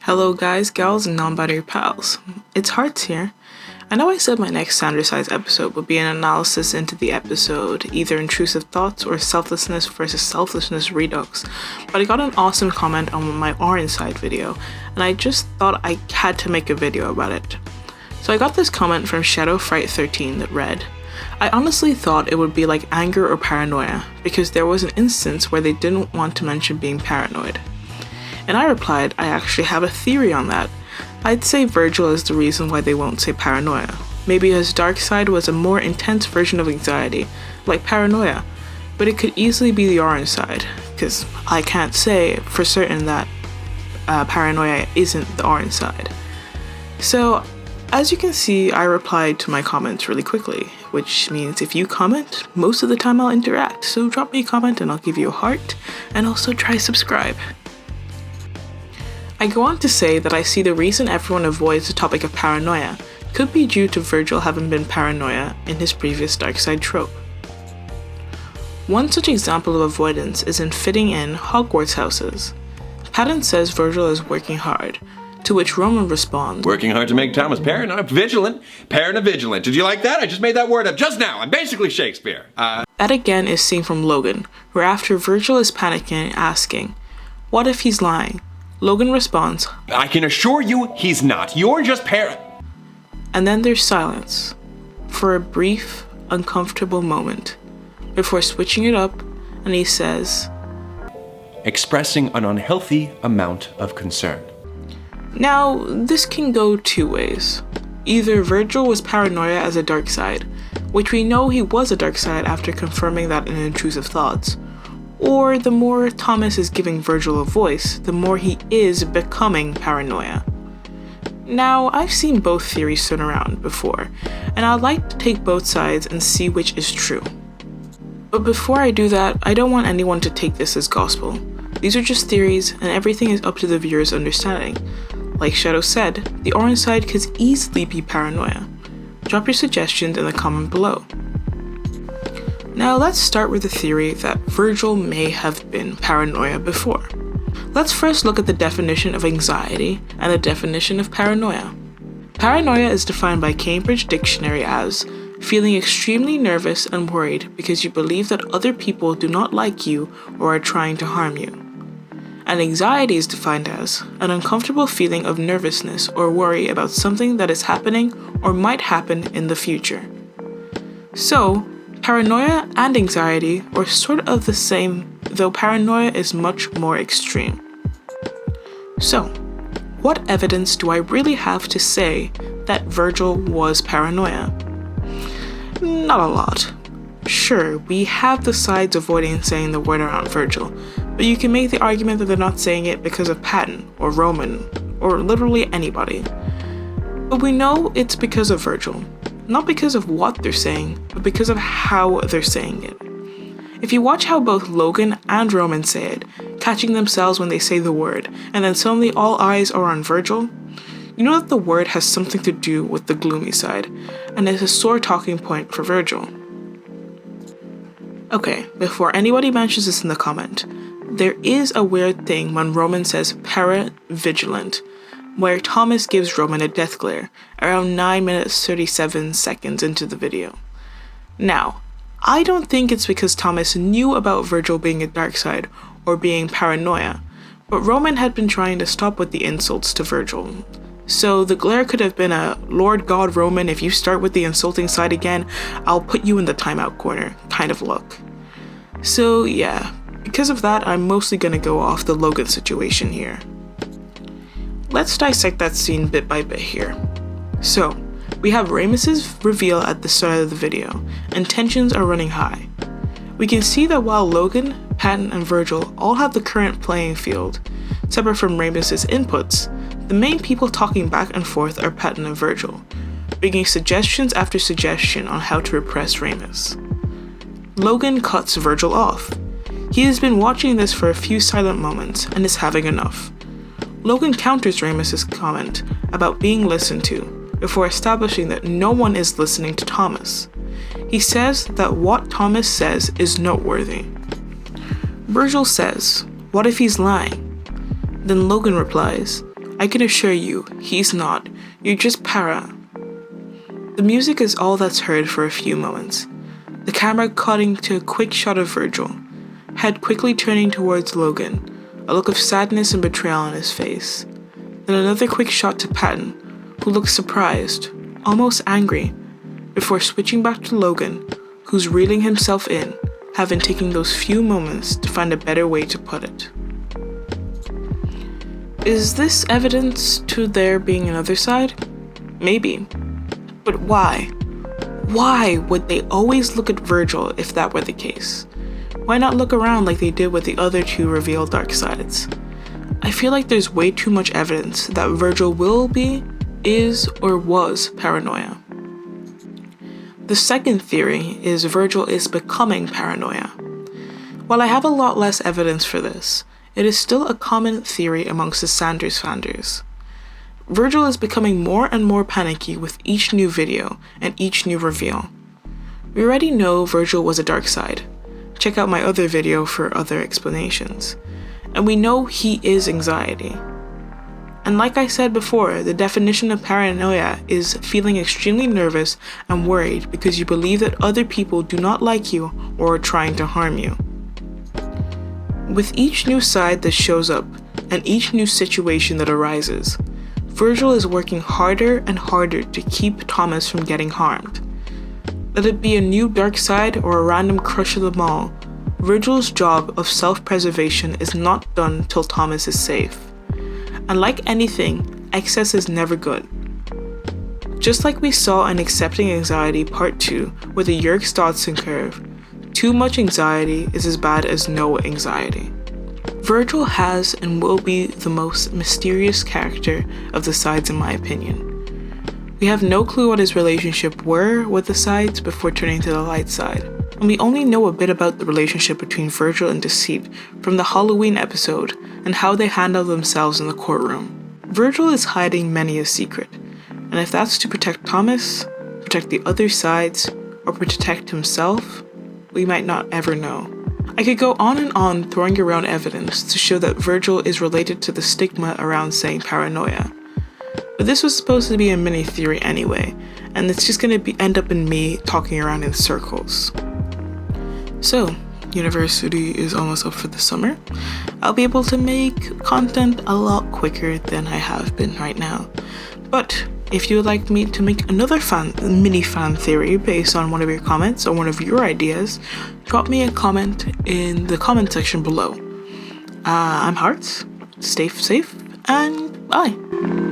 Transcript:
Hello guys, gals, and non-binary pals. It's Hearts here. I know I said my next standard size episode would be an analysis into the episode, either intrusive thoughts or selflessness versus selflessness redux, but I got an awesome comment on my orange side video, and I just thought I had to make a video about it. So I got this comment from Shadow Fright 13 that read, I honestly thought it would be like anger or paranoia, because there was an instance where they didn't want to mention being paranoid. And I replied, I actually have a theory on that. I'd say Virgil is the reason why they won't say paranoia. Maybe his dark side was a more intense version of anxiety, like paranoia, but it could easily be the orange side, because I can't say for certain that paranoia isn't the orange side. So, as you can see, I replied to my comments really quickly, which means if you comment, most of the time I'll interact, so drop me a comment and I'll give you a heart, and also try subscribe. I go on to say that I see the reason everyone avoids the topic of paranoia could be due to Virgil having been paranoia in his previous dark side trope. One such example of avoidance is in fitting in Hogwarts houses. Patton says Virgil is working hard, to which Roman responds, Working hard to make Thomas vigilant. Did you like that? I just made that word up just now. I'm basically Shakespeare. That again is seen from Logan, where after Virgil is panicking asking, what if he's lying? Logan responds, I can assure you he's not. You're just And then there's silence, for a brief, uncomfortable moment, before switching it up, and he says, expressing an unhealthy amount of concern. Now, this can go two ways. Either Virgil was paranoia as a dark side, which we know he was a dark side after confirming that in intrusive thoughts, or the more Thomas is giving Virgil a voice, the more he is becoming paranoia. Now, I've seen both theories thrown around before, and I'd like to take both sides and see which is true. But before I do that, I don't want anyone to take this as gospel. These are just theories, and everything is up to the viewer's understanding. Like Shadow said, the orange side could easily be paranoia. Drop your suggestions in the comment below. Now let's start with the theory that Virgil may have been paranoia before. Let's first look at the definition of anxiety and the definition of paranoia. Paranoia is defined by Cambridge Dictionary as feeling extremely nervous and worried because you believe that other people do not like you or are trying to harm you. And anxiety is defined as an uncomfortable feeling of nervousness or worry about something that is happening or might happen in the future. So, paranoia and anxiety are sort of the same, though paranoia is much more extreme. So, what evidence do I really have to say that Virgil was paranoia? Not a lot. Sure, we have the sides avoiding saying the word around Virgil, but you can make the argument that they're not saying it because of Patton, or Roman, or literally anybody. But we know it's because of Virgil. Not because of what they're saying, but because of how they're saying it. If you watch how both Logan and Roman say it, catching themselves when they say the word, and then suddenly all eyes are on Virgil, you know that the word has something to do with the gloomy side, and is a sore talking point for Virgil. Okay, before anybody mentions this in the comment, there is a weird thing when Roman says para-vigilant, where Thomas gives Roman a death glare, around 9 minutes 37 seconds into the video. Now, I don't think it's because Thomas knew about Virgil being a dark side or being paranoia, but Roman had been trying to stop with the insults to Virgil. So the glare could have been a Lord God Roman, if you start with the insulting side again, I'll put you in the timeout corner kind of look. So yeah, because of that, I'm mostly gonna go off the Logan situation here. Let's dissect that scene bit by bit here. So, we have Ramus's reveal at the start of the video, and tensions are running high. We can see that while Logan, Patton, and Virgil all have the current playing field, separate from Ramus's inputs, the main people talking back and forth are Patton and Virgil, bringing suggestions after suggestion on how to repress Ramus. Logan cuts Virgil off. He has been watching this for a few silent moments and is having enough. Logan counters Ramus's comment about being listened to, before establishing that no one is listening to Thomas. He says that what Thomas says is noteworthy. Virgil says, what if he's lying? Then Logan replies, "I can assure you, he's not. You're just para." The music is all that's heard for a few moments. The camera cutting to a quick shot of Virgil, head quickly turning towards Logan, a look of sadness and betrayal on his face. Then another quick shot to Patton, who looks surprised, almost angry, before switching back to Logan, who's reeling himself in, having taken those few moments to find a better way to put it. Is this evidence to there being another side? Maybe. But why? Why would they always look at Virgil if that were the case? Why not look around like they did with the other two revealed dark sides? I feel like there's way too much evidence that Virgil will be, is, or was paranoia. The second theory is Virgil is becoming paranoia. While I have a lot less evidence for this, it is still a common theory amongst the Sanders fanders. Virgil is becoming more and more panicky with each new video and each new reveal. We already know Virgil was a dark side. Check out my other video for other explanations. And we know he is anxiety. And like I said before, the definition of paranoia is feeling extremely nervous and worried because you believe that other people do not like you or are trying to harm you. With each new side that shows up and each new situation that arises, Virgil is working harder and harder to keep Thomas from getting harmed. Let it be a new dark side or a random crush of them all, Virgil's job of self-preservation is not done till Thomas is safe. And like anything, excess is never good. Just like we saw in Accepting Anxiety Part 2 with the Yerkes-Dodson curve, too much anxiety is as bad as no anxiety. Virgil has and will be the most mysterious character of the sides in my opinion. We have no clue what his relationship were with the sides before turning to the light side, and we only know a bit about the relationship between Virgil and Deceit from the Halloween episode and how they handle themselves in the courtroom. Virgil is hiding many a secret, and if that's to protect Thomas, protect the other sides, or protect himself, we might not ever know. I could go on and on throwing around evidence to show that Virgil is related to the stigma around saying paranoia. But this was supposed to be a mini theory anyway, and it's just going to end up in me talking around in circles. So, university is almost up for the summer. I'll be able to make content a lot quicker than I have been right now. But if you would like me to make another mini fan theory based on one of your comments or one of your ideas, drop me a comment in the comment section below. I'm Hearts, stay safe, and bye!